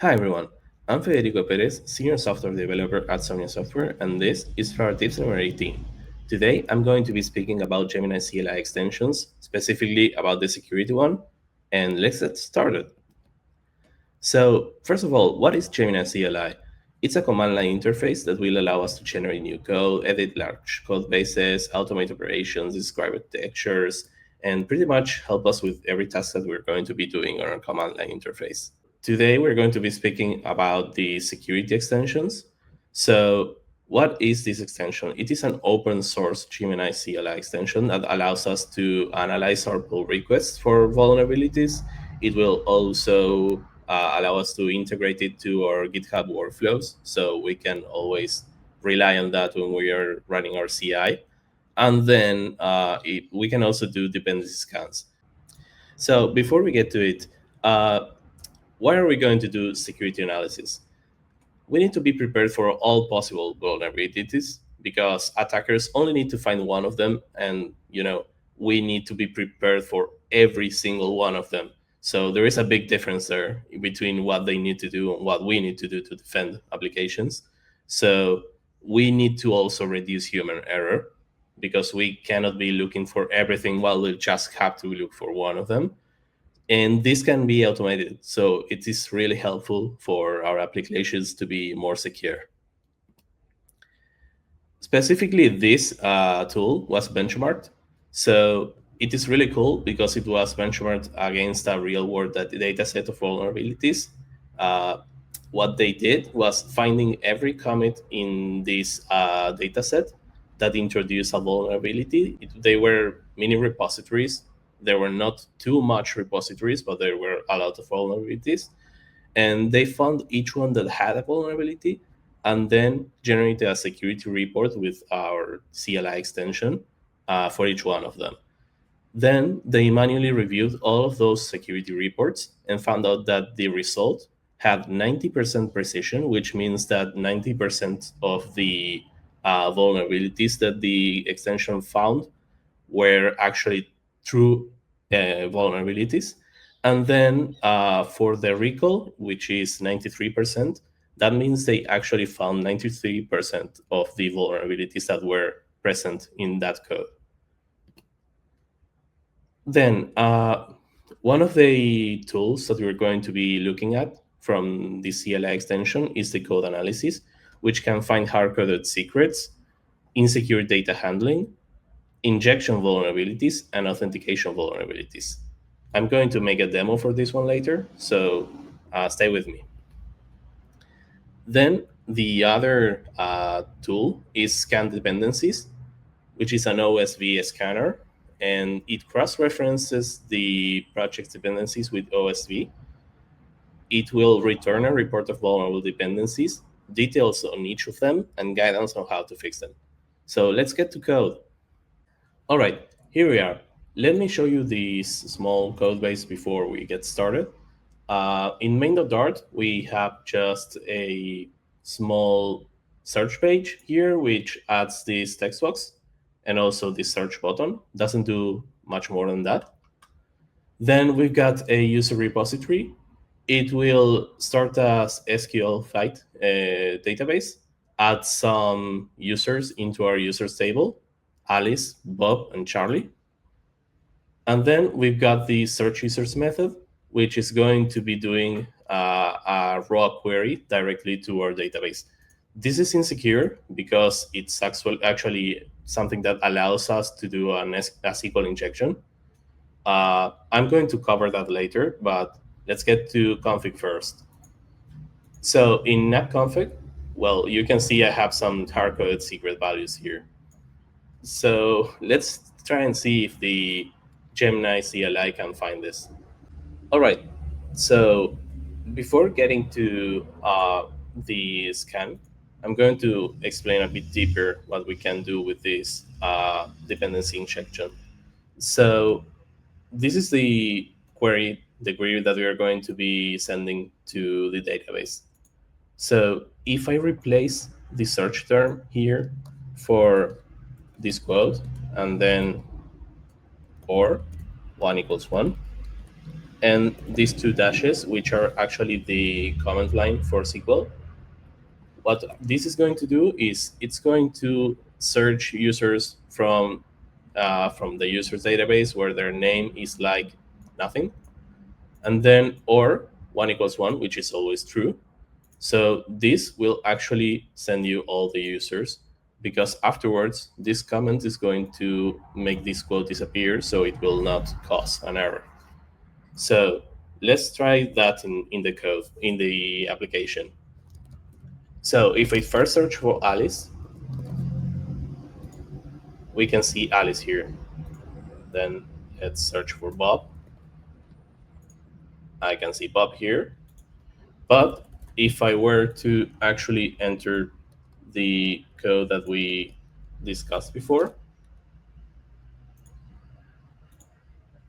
Hi everyone, I'm Federico Perez, Senior Software Developer at Sonia Software, and this is Flutter Tips number 18. Today I'm going to be speaking about Gemini CLI extensions, specifically about the security one, and let's get started. So, first of all, what is Gemini CLI? It's a command line interface that will allow us to generate new code, edit large code bases, automate operations, describe architectures, and pretty much help us with every task that we're going to be doing on our command line interface. Today, we're going to be speaking about the security extensions. So, what is this extension? It is an open source Gemini CLI extension that allows us to analyze our pull requests for vulnerabilities. It will also allow us to integrate it to our GitHub workflows so we can always rely on that when we are running our CI. And then we can also do dependency scans. So, before we get to it, why are we going to do security analysis? We need to be prepared for all possible vulnerabilities because attackers only need to find one of them, and we need to be prepared for every single one of them. So there is a big difference there between what they need to do and what we need to do to defend applications. So we need to also reduce human error because we cannot be looking for everything while we just have to look for one of them, and this can be automated, so it is really helpful for our applications to be more secure. Specifically, this tool was benchmarked, so it is really cool because it was benchmarked against a real world data set of vulnerabilities. uh, what they did was finding every commit in this data set that introduced a vulnerability. They were mini repositories. There were not too much repositories, but there were a lot of vulnerabilities. And they found each one that had a vulnerability and then generated a security report with our CLI extension for each one of them. Then they manually reviewed all of those security reports and found out that the result had 90% precision, which means that 90% of the vulnerabilities that the extension found were actually true vulnerabilities. And then for the recall, which is 93%, that means they actually found 93% of the vulnerabilities that were present in that code. Then, one of the tools that we're going to be looking at from the CLI extension is the code analysis, which can find hard-coded secrets, insecure data handling, injection vulnerabilities, and authentication vulnerabilities. I'm going to make a demo for this one later, so stay with me. Then the other tool is Scan Dependencies, which is an OSV scanner, and it cross-references the project's dependencies with OSV. It will return a report of vulnerable dependencies, details on each of them, and guidance on how to fix them. So let's get to code. All right, here we are. Let me show you this small code base before we get started. In main.dart, we have just a small search page here, which adds this text box and also the search button. Doesn't do much more than that. Then we've got a user repository. It will start as SQLite database, add some users into our users table, Alice, Bob, and Charlie. And then we've got the search users method, which is going to be doing a raw query directly to our database. This is insecure because it's actually something that allows us to do a SQL injection. I'm going to cover that later, but let's get to config first. So in netconfig, well, you can see I have some hard-coded secret values here. So let's try and see if the Gemini CLI can find this. All right. So before getting to the scan, I'm going to explain a bit deeper what we can do with this dependency injection. So this is the query that we are going to be sending to the database. So if I replace the search term here for this quote and then or 1 equals 1, And these two dashes, which are actually the command line for SQL, what this is going to do is it's going to search users from the user's database where their name is like nothing, and then or one equals one, which is always true. So this will actually send you all the users, because afterwards this comment is going to make this quote disappear, so it will not cause an error. So let's try that in the code, in the application. So if I first search for Alice, we can see Alice here. Then let's search for Bob. I can see Bob here. But if I were to actually enter the code that we discussed before,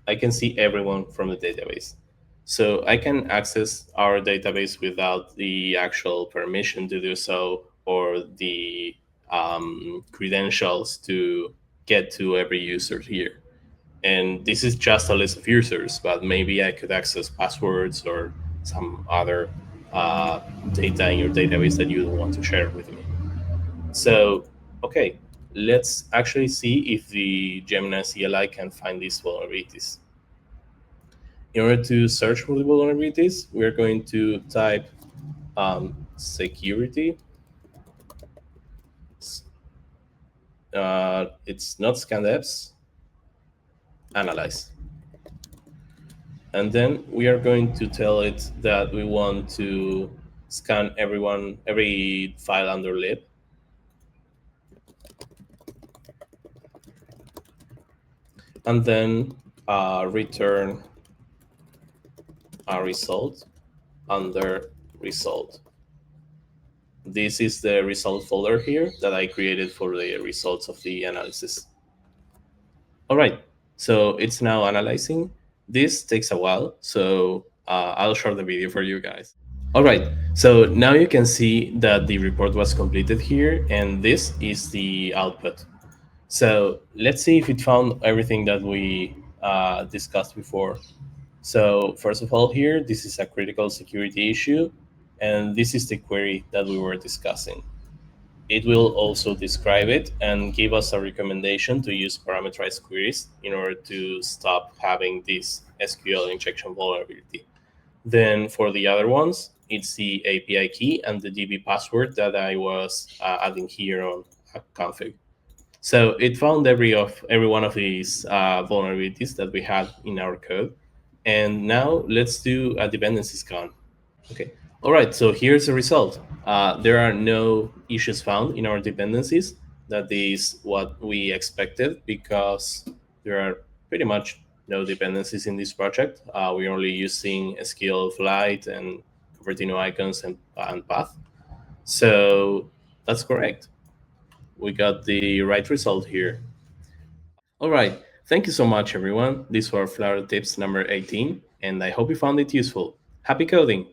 I can see everyone from the database. So I can access our database without the actual permission to do so, or the credentials to get to every user here. And this is just a list of users, but maybe I could access passwords or some other uh, data in your database that you don't want to share with me. So, okay, let's actually see if the Gemini CLI can find these vulnerabilities. In order to search for the vulnerabilities, we're going to type security. It's not scandeps, analyze. And then we are going to tell it that we want to scan every file under lib. And then return a result under result. This is the result folder here that I created for the results of the analysis. All right, so it's now analyzing. This takes a while, so I'll show the video for you guys. All right, so now you can see that the report was completed here, and this is the output. So let's see if it found everything that we discussed before. So first of all here, this is a critical security issue, and this is the query that we were discussing. It will also describe it and give us a recommendation to use parameterized queries in order to stop having this SQL injection vulnerability. Then for the other ones, it's the API key and the DB password that I was adding here on a config. So it found every one of these vulnerabilities that we had in our code. And now let's do a dependency scan. Okay. All right. So here's the result. There are no issues found in our dependencies. That is what we expected, because there are pretty much no dependencies in this project. We're only using SQLite and Cupertino icons and path. So that's correct. We got the right result here. All right. Thank you so much, everyone. These were Flutter Tips number 18, and I hope you found it useful. Happy coding!